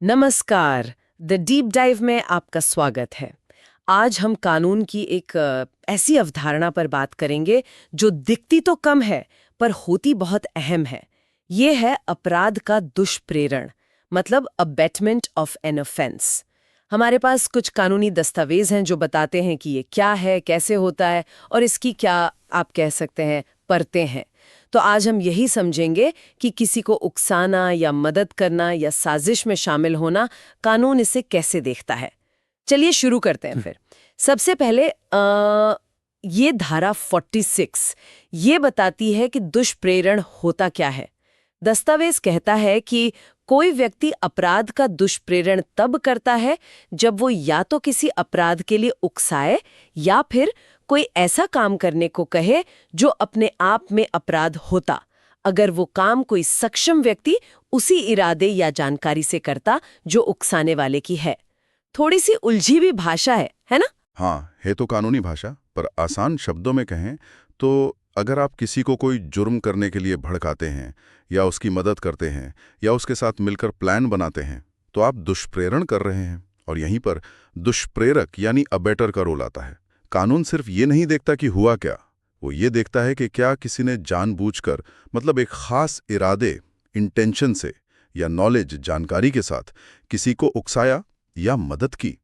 नमस्कार। The deep dive में आपका स्वागत है। आज हम कानून की एक ऐसी अवधारणा पर बात करेंगे जो दिखती तो कम है पर होती बहुत अहम है। ये है अपराध का दुष्प्रेरण, मतलब अबेटमेंट ऑफ एन ऑफेंस। हमारे पास कुछ कानूनी दस्तावेज हैं जो बताते हैं कि ये क्या है, कैसे होता है और इसकी क्या आप कह सकते हैं परतें हैं। तो आज हम यही समझेंगे कि किसी को उकसाना या मदद करना या साजिश में शामिल होना, कानून इसे कैसे देखता है। चलिए शुरू करते हैं फिर। सबसे पहले ये धारा 46 ये बताती है कि दुष्प्रेरण होता क्या है। दस्तावेज कहता है कि कोई व्यक्ति अपराध का दुष्प्रेरण तब करता है जब वो या तो किसी अपराध के लिए उकसाए या फिर कोई ऐसा काम करने को कहे जो अपने आप में अपराध होता, अगर वो काम कोई सक्षम व्यक्ति उसी इरादे या जानकारी से करता जो उकसाने वाले की है। थोड़ी सी उलझी भी भाषा है ना? हाँ, है तो कानूनी भाषा, पर आसान शब्दों में कहें तो अगर आप किसी को कोई जुर्म करने के लिए भड़काते हैं या उसकी मदद करते हैं या उसके साथ मिलकर प्लान बनाते हैं तो आप दुष्प्रेरण कर रहे हैं। और यहीं पर दुष्प्रेरक यानी अबेटर का रोल आता है। कानून सिर्फ ये नहीं देखता कि हुआ क्या, वो ये देखता है कि क्या किसी ने जानबूझकर, मतलब एक खास इरादे, इंटेंशन से या नॉलेज, जानकारी के साथ किसी को उकसाया या मदद की।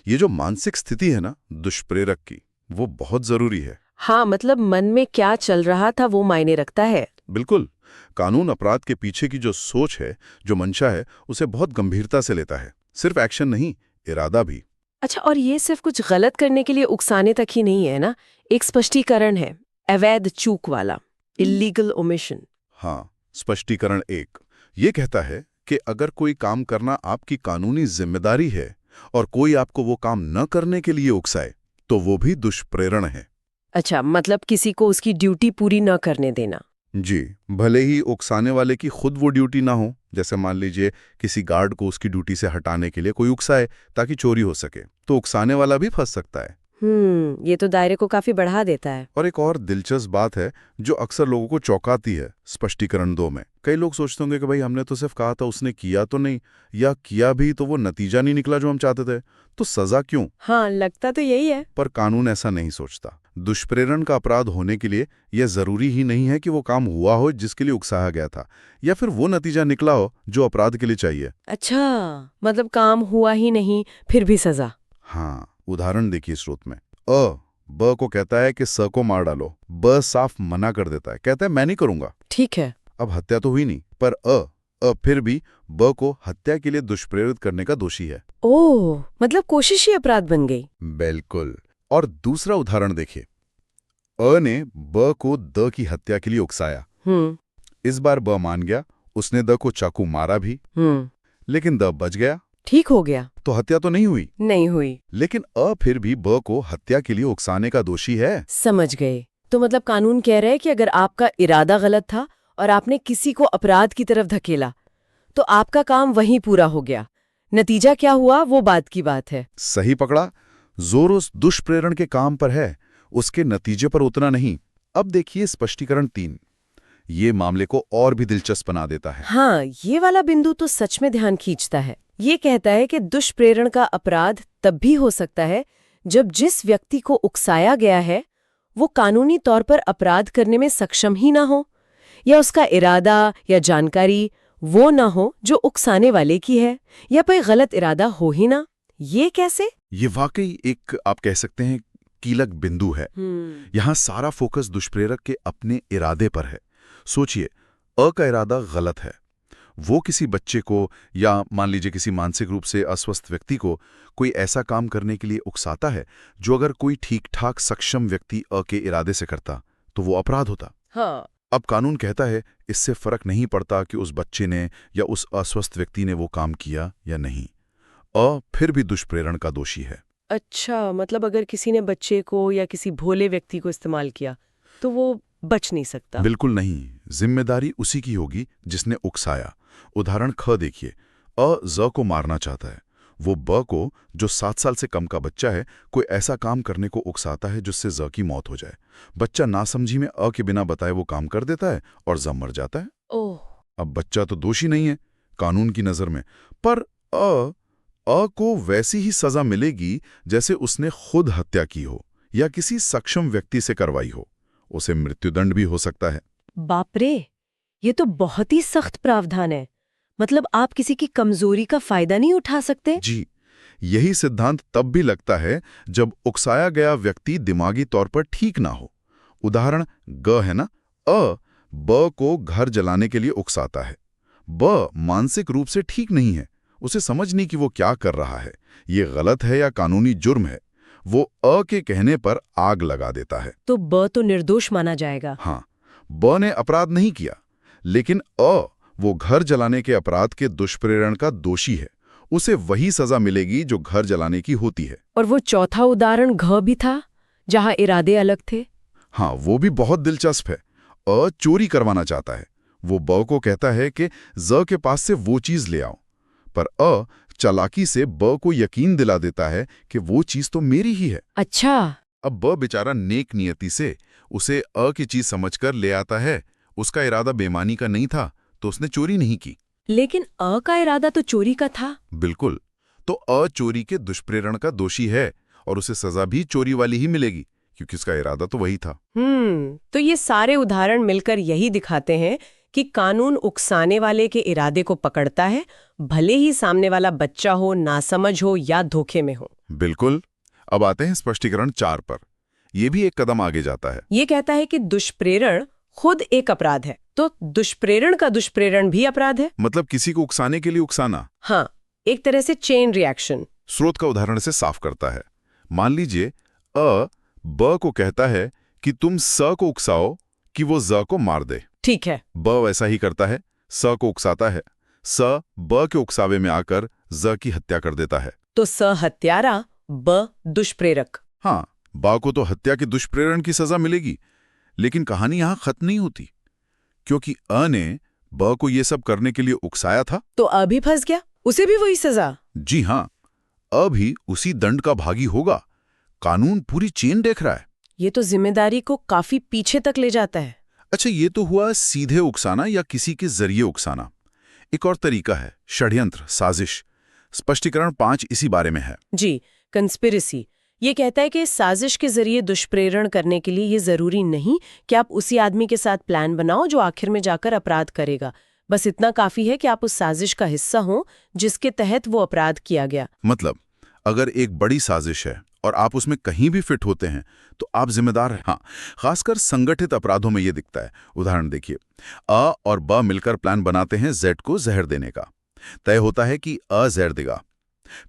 ये जो मानसिक स्थिति है ना दुष्प्रेरक की, वो बहुत जरूरी है। हाँ, मतलब मन में क्या चल रहा था वो मायने रखता है। बिल्कुल। कानून अपराध के पीछे की जो सोच है, जो मंशा है, उसे बहुत गंभीरता से लेता है। सिर्फ एक्शन नहीं, इरादा भी। अच्छा, और ये सिर्फ कुछ गलत करने के लिए उकसाने तक ही नहीं है ना, एक स्पष्टीकरण है, अवैध चूक वाला, इल्लीगल ओमिशन। हाँ, स्पष्टीकरण एक ये कहता है कि अगर कोई काम करना आपकी कानूनी जिम्मेदारी है और कोई आपको वो काम न करने के लिए उकसाए तो वो भी दुष्प्रेरण है। अच्छा, मतलब किसी को उसकी ड्यूटी पूरी न करने देना। जी, भले ही उकसाने वाले की खुद वो ड्यूटी ना हो। जैसे मान लीजिए किसी गार्ड को उसकी ड्यूटी से हटाने के लिए कोई उकसाए ताकि चोरी हो सके, तो उकसाने वाला भी फंस सकता है। ये तो दायरे को काफी बढ़ा देता है। और एक और दिलचस्प बात है जो अक्सर लोगों को चौंकाती है स्पष्टीकरण 2 में। कई लोग सोचते होंगे कि भाई हमने तो सिर्फ कहा था, उसने किया तो नहीं, या किया भी तो वो नतीजा नहीं निकला जो हम चाहते थे, तो सजा क्यों? हाँ, लगता तो यही है। पर कानून ऐसा नहीं सोचता। दुष्प्रेरण का अपराध होने के लिए यह जरूरी ही नहीं है कि वो काम हुआ हो जिसके लिए उकसाया गया था, या फिर वो नतीजा निकला हो जो अपराध के लिए चाहिए। अच्छा, मतलब काम हुआ ही नहीं फिर भी सजा। हाँ, उदाहरण देखिए स्रोत में। ब को कहता है कि स को मार डालो। ब साफ मना कर देता है, कहता है मैं नहीं करूंगा। ठीक है। अब हत्या तो हुई नहीं, पर फिर भी ब को हत्या के लिए दुष्प्रेरित करने का दोषी है। ओह, मतलब कोशिश ही अपराध बन गई। बिल्कुल। और दूसरा उदाहरण देखिए। अ ने ब को द की हत्या के लिए उकसाया। इस बार ब मान गया, उसने द को चाकू मारा भी, लेकिन द बच गया। ठीक हो गया। तो हत्या तो नहीं हुई। नहीं हुई। लेकिन फिर भी ब को हत्या के लिए उकसाने का दोषी है। समझ गए। तो मतलब कानून कह रहा है कि अगर आपका इरादा गलत था और आपने किसी को अपराध की तरफ धकेला तो आपका काम वहीं पूरा हो गया। नतीजा क्या हुआ वो बात की बात है। सही पकड़ा। जोर उस दुष्प्रेरण के काम पर है, उसके नतीजे पर उतना नहीं। अब देखिए स्पष्टीकरण 3। ये मामले को और भी दिलचस्प बना देता है। हाँ, ये वाला बिंदु तो सच में ध्यान खींचता है। ये कहता है कि दुष्प्रेरण का अपराध तब भी हो सकता है जब जिस व्यक्ति को उकसाया गया है वो कानूनी तौर पर अपराध करने में सक्षम ही ना हो, या उसका इरादा या जानकारी वो ना हो जो उकसाने वाले की है, या कोई गलत इरादा हो ही ना। ये कैसे? ये वाकई एक, आप कह सकते हैं, कीलक बिंदु है। यहाँ सारा फोकस दुष्प्रेरक के अपने इरादे पर है। सोचिए, अ का इरादा गलत है। वो किसी बच्चे को या मान लीजिए किसी मानसिक रूप से अस्वस्थ व्यक्ति को कोई ऐसा काम करने के लिए उकसाता है जो अगर कोई ठीक ठाक सक्षम व्यक्ति अ के इरादे से करता तो वो अपराध होता। हाँ। अब कानून कहता है इससे फर्क नहीं पड़ता कि उस बच्चे ने या उस अस्वस्थ व्यक्ति ने वो काम किया या नहीं, फिर भी दुष्प्रेरण का दोषी है। अच्छा, मतलब अगर किसी ने बच्चे को या किसी भोले व्यक्ति को इस्तेमाल किया तो वो बच नहीं सकता। बिल्कुल नहीं, जिम्मेदारी उसी की होगी जिसने उकसाया। उदाहरण ख देखिए। ज को मारना चाहता है, वो ब को, जो 7 साल से कम का बच्चा है, कोई ऐसा काम करने को उकसाता है जिससे ज की मौत हो जाए। बच्चा नासमझी में के बिना बताए वो काम कर देता है और ज मर जाता है। ओह। अब बच्चा तो दोषी नहीं है कानून की नजर में, पर अ को वैसी ही सजा मिलेगी जैसे उसने खुद हत्या की हो या किसी सक्षम व्यक्ति से करवाई हो। उसे मृत्युदंड भी हो सकता है। बाप रे, ये तो बहुत ही सख्त प्रावधान है। मतलब आप किसी की कमजोरी का फायदा नहीं उठा सकते। जी, यही सिद्धांत तब भी लगता है जब उकसाया गया व्यक्ति दिमागी तौर पर ठीक ना हो। उदाहरण ग है ना, ब को घर जलाने के लिए उकसाता है। ब मानसिक रूप से ठीक नहीं है, उसे समझ नहीं कि वो क्या कर रहा है, ये गलत है या कानूनी जुर्म है। वो के कहने पर आग लगा देता है। तो ब तो निर्दोष माना जाएगा। हाँ, ब ने अपराध नहीं किया, लेकिन वो घर जलाने के अपराध के दुष्प्रेरण का दोषी है। उसे वही सजा मिलेगी जो घर जलाने की होती है। और वो चौथा उदाहरण घ भी था, जहां इरादे अलग थे। हाँ, वो भी बहुत दिलचस्प है। चोरी करवाना चाहता है। वो ब को कहता है कि ज के पास से वो चीज ले आओ, पर चालाकी से ब को यकीन दिला देता है कि वो चीज तो मेरी ही है। अच्छा। अब ब बेचारा नेक नियति से उसे की चीज समझकर ले आता है। उसका इरादा बेईमानी का नहीं था, तो उसने चोरी नहीं की। लेकिन का इरादा तो चोरी का था। बिल्कुल। तो चोरी के दुष्प्रेरण का दोषी है और उसे सजा भी चोरी वाली ही मिलेगी, क्योंकि उसका इरादा तो वही था। तो ये सारे उदाहरण मिलकर यही दिखाते हैं कि कानून उकसाने वाले के इरादे को पकड़ता है, भले ही सामने वाला बच्चा हो, नासमझ हो या धोखे में हो। बिल्कुल। अब आते हैं स्पष्टीकरण 4 पर। यह भी एक कदम आगे जाता है। ये कहता है कि दुष्प्रेरण खुद एक अपराध है, तो दुष्प्रेरण का दुष्प्रेरण भी अपराध है। मतलब किसी को उकसाने के लिए उकसाना। हाँ, एक तरह से चेन रिएक्शन। स्रोत का उदाहरण से साफ करता है। मान लीजिए ब को कहता है कि तुम स को उकसाओ कि वो ज को मार दे। ठीक है। ब वैसा ही करता है, स को उकसाता है। स ब के उकसावे में आकर ज की हत्या कर देता है। तो स हत्यारा, ब दुष्प्रेरक। हाँ, बा को तो हत्या के दुष्प्रेरण की सजा मिलेगी। लेकिन कहानी यहां खत्म नहीं होती, क्योंकि ने ब को ये सब करने के लिए उकसाया था। तो भी फंस गया, उसे भी वही सजा। जी हाँ, भी उसी दंड का भागी होगा। कानून पूरी चेन देख रहा है। ये तो जिम्मेदारी को काफी पीछे तक ले जाता है। अच्छा, ये तो हुआ सीधे उकसाना या किसी के जरिए उकसाना। एक और तरीका है षड्यंत्र, साजिश। स्पष्टीकरण 5 इसी बारे में है। जी, कंस्पिरेसी। ये कहता है कि साजिश के जरिए दुष्प्रेरण करने के लिए ये जरूरी नहीं कि आप उसी आदमी के साथ प्लान बनाओ जो आखिर में जाकर अपराध करेगा। बस इतना काफी है कि आप उस साजिश का हिस्सा हो जिसके तहत वो अपराध किया गया। मतलब अगर एक बड़ी साजिश है और आप उसमें कहीं भी फिट होते हैं तो आप जिम्मेदार हैं। हाँ, खासकर संगठित अपराधों में ये दिखता है। उदाहरण देखिए, और ब मिलकर प्लान बनाते हैं जेड को जहर देने का। तय होता है कि जहर देगा,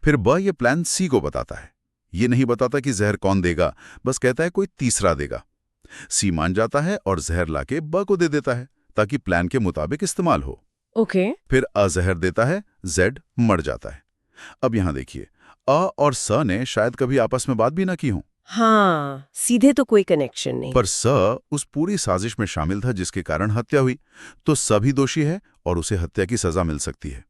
फिर ब ये प्लान सी को बताता है। ये नहीं बताता कि जहर कौन देगा, बस कहता है कोई तीसरा देगा। सी मान जाता है और जहर लाके ब को दे देता है ताकि प्लान के मुताबिक इस्तेमाल हो। ओके। फिर जहर देता है, जेड मर जाता है। अब यहां देखिए, और स ने शायद कभी आपस में बात भी ना की हो। हाँ, सीधे तो कोई कनेक्शन नहीं। पर स उस पूरी साजिश में शामिल था जिसके कारण हत्या हुई, तो स भी दोषी है और उसे हत्या की सजा मिल सकती है।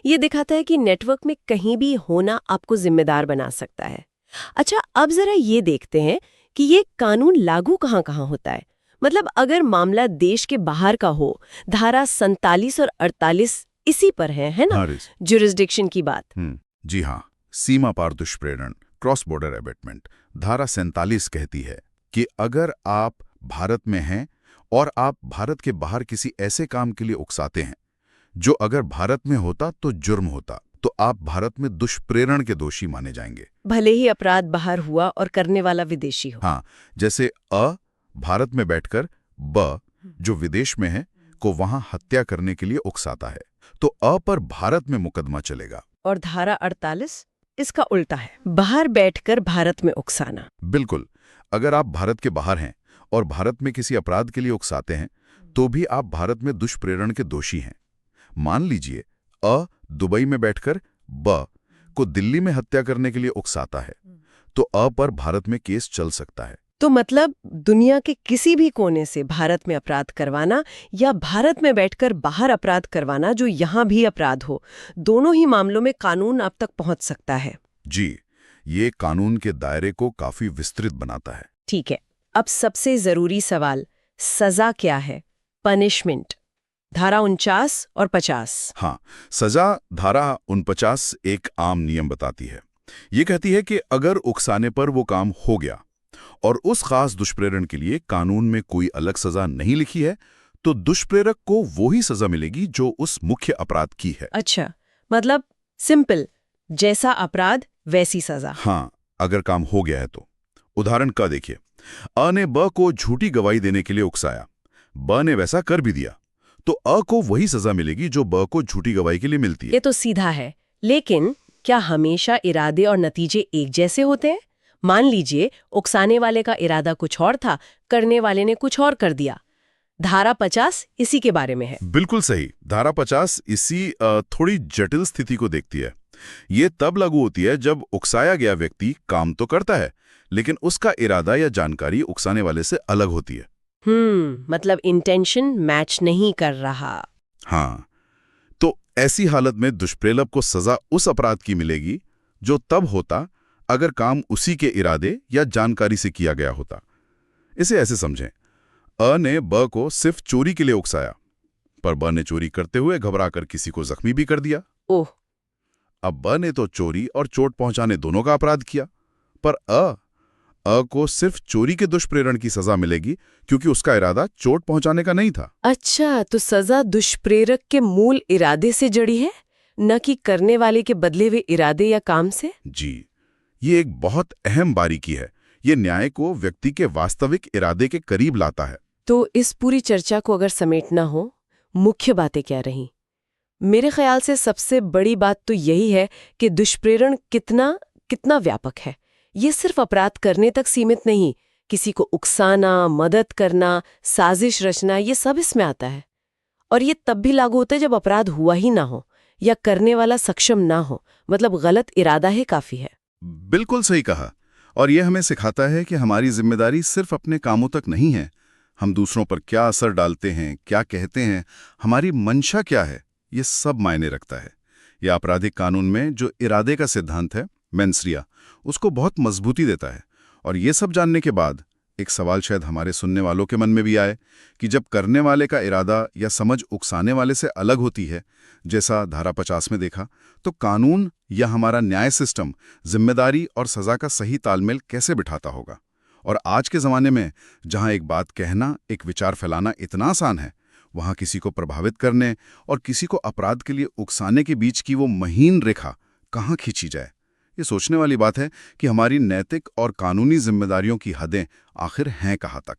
ये दिखाता है कि नेटवर्क में कहीं भी होना आपको जिम्मेदार बना सकता है। अच्छा, अब जरा ये देखते हैं कि ये कानून लागू कहाँ-कहाँ होता है। मतलब अगर मामला देश के बाहर का हो, धारा 47 और 48 इसी पर है ना? ज्यूरिसडिक्शन की बात। जी हाँ, सीमा पार दुष्प्रेरण, क्रॉस बॉर्डर एबेटमेंट। धारा 47 कहती है कि अगर आप भारत में हैं और आप भारत के बाहर किसी ऐसे काम के लिए उकसाते हैं जो अगर भारत में होता तो जुर्म होता, तो आप भारत में दुष्प्रेरण के दोषी माने जाएंगे, भले ही अपराध बाहर हुआ और करने वाला विदेशी हो। हाँ, जैसे भारत में बैठकर ब जो विदेश में है को वहां हत्या करने के लिए उकसाता है, तो पर भारत में मुकदमा चलेगा। और धारा 48 इसका उल्टा है, बाहर बैठकर भारत में उकसाना। बिल्कुल। अगर आप भारत के बाहर हैं और भारत में किसी अपराध के लिए उकसाते हैं तो भी आप भारत में दुष्प्रेरण के दोषी हैं। मान लीजिए दुबई में बैठकर ब को दिल्ली में हत्या करने के लिए उकसाता है, तो पर भारत में केस चल सकता है। तो मतलब दुनिया के किसी भी कोने से भारत में अपराध करवाना या भारत में बैठकर बाहर अपराध करवाना जो यहाँ भी अपराध हो, दोनों ही मामलों में कानून अब तक पहुंच सकता है। जी, ये कानून के दायरे को काफी विस्तृत बनाता है। ठीक है, अब सबसे जरूरी सवाल, सजा क्या है, पनिशमेंट। धारा 49 और 50। हाँ, सजा धारा 49 एक आम नियम बताती है। ये कहती है कि अगर उकसाने पर वो काम हो गया और उस खास दुष्प्रेरण के लिए कानून में कोई अलग सजा नहीं लिखी है, तो दुष्प्रेरक को वो ही सजा मिलेगी जो उस मुख्य अपराध की है। अच्छा, मतलब सिंपल, जैसा अपराध वैसी सजा। हाँ, अगर काम हो गया है तो। उदाहरण का देखिए, अ ने ब को झूठी गवाही देने के लिए उकसाया, ब ने वैसा कर भी दिया, तो अ को वही सजा मिलेगी जो ब को झूठी गवाही के लिए मिलती है। ये तो सीधा है, लेकिन क्या हमेशा इरादे और नतीजे एक जैसे होते हैं? मान लीजिए उकसाने वाले का इरादा कुछ और था, करने वाले ने कुछ और कर दिया। धारा 50 इसी के बारे में है। बिल्कुल सही। धारा 50 इसी थोड़ी जटिल स्थिति को देखती है। ये तब लागू होती है जब उकसाया गया व्यक्ति काम तो करता है, लेकिन उसका इरादा या जानकारी उकसाने वाले से अलग होती है। मतलब इंटेंशन मैच नहीं कर रहा। हाँ, तो ऐसी हालत में दुष्प्रेलक को सजा उस अपराध की मिलेगी जो तब होता अगर काम उसी के इरादे या जानकारी से किया गया होता। इसे ऐसे समझें, अ ने ब को सिर्फ चोरी के लिए उकसाया, पर ब ने चोरी करते हुए घबराकर किसी को जख्मी भी कर दिया। ओह, अब ब ने तो चोरी और चोट पहुंचाने दोनों का अपराध किया, पर अ को सिर्फ चोरी के दुष्प्रेरण की सजा मिलेगी क्योंकि उसका इरादा चोट पहुंचाने का नहीं था। अच्छा, तो सजा दुष्प्रेरक के मूल इरादे से जड़ी है, न कि करने वाले के बदले हुए इरादे या काम से। जी, ये एक बहुत अहम बारीकी है। ये न्याय को व्यक्ति के वास्तविक इरादे के करीब लाता है। तो इस पूरी चर्चा को अगर समेटना हो, मुख्य बातें क्या रहीं? मेरे ख्याल से सबसे बड़ी बात तो यही है कि दुष्प्रेरण कितना व्यापक है। ये सिर्फ अपराध करने तक सीमित नहीं, किसी को उकसाना, मदद करना, साजिश रचना, ये सब इसमें आता है। और ये तब भी लागू होता है जब अपराध हुआ ही ना हो या करने वाला सक्षम ना हो, मतलब गलत इरादा ही काफी है। बिल्कुल सही कहा। और ये हमें सिखाता है कि हमारी जिम्मेदारी सिर्फ अपने कामों तक नहीं है। हम दूसरों पर क्या असर डालते हैं, क्या कहते हैं, हमारी मंशा क्या है, ये सब मायने रखता है। यह आपराधिक कानून में जो इरादे का सिद्धांत है, मेंस rea, उसको बहुत मजबूती देता है। और ये सब जानने के बाद एक सवाल शायद हमारे सुनने वालों के मन में भी आए कि जब करने वाले का इरादा या समझ उकसाने वाले से अलग होती है, जैसा धारा 50 में देखा, तो कानून या हमारा न्याय सिस्टम जिम्मेदारी और सजा का सही तालमेल कैसे बिठाता होगा। और आज के ज़माने में जहां एक बात कहना, एक विचार फैलाना इतना आसान है, वहां किसी को प्रभावित करने और किसी को अपराध के लिए उकसाने के बीच की वो महीन रेखा कहाँ खींची जाए। ये सोचने वाली बात है कि हमारी नैतिक और कानूनी जिम्मेदारियों की हदें आखिर हैं कहाँ तक।